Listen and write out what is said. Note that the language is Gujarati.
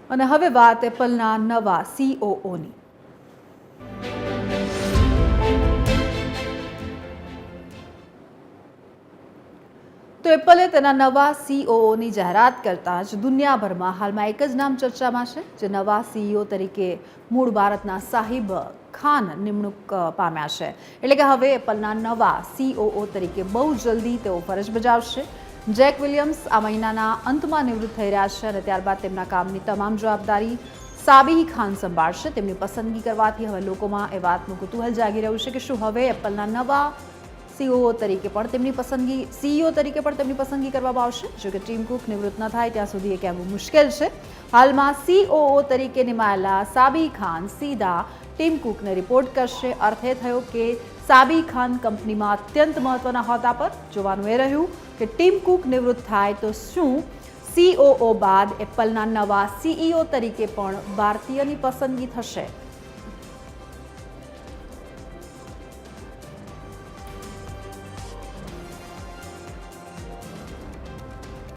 અને હવે વાત એપલના નવા COOની. તો એપલે તેના નવા COOની જાહેરાત કરતાં જ દુનિયાભરમાં હાલમાં એક જ નામ ચર્ચામાં છે, જે નવા CEO તરીકે મૂળ ભારતના સાહિબ ખાન નિમણૂક પામ્યા છે. એટલે કે હવે એપલના નવા COO તરીકે બહુ જલ્દી તેઓ ફરજ બજાવશે. જેક વિલિયમ્સ આ મહિનાના અંતમાં નિવૃત્ત થઈ રહ્યા છે અને ત્યારબાદ તેમના કામની તમામ જવાબદારી સાબિહ ખાન સંભાળશે. તેમની પસંદગી કરવાથી હવે લોકોમાં એ વાતનું કુતૂહલ જાગી રહ્યું છે કે શું હવે એપલના નવા CEO તરીકે પણ તેમની પસંદગી કરવામાં આવશે. જો કે ટીમ કુક નિવૃત્ત ન થાય ત્યાં સુધી એ કહેવું મુશ્કેલ છે. હાલમાં COO તરીકે નિમાયેલા સાબિહ ખાન સીધા ટીમ કુકને રિપોર્ટ કરશે. અર્થ એ થયો કે સાબિહ ખાન કંપનીમાં અત્યંત મહત્વના હોદ્દા પર. જોવાનું એ રહ્યું કે ટીમ કુક નિવૃત્ત થાય તો શું COO બાદ એપલના નવા CEO તરીકે પણ ભારતીયની પસંદગી થશે.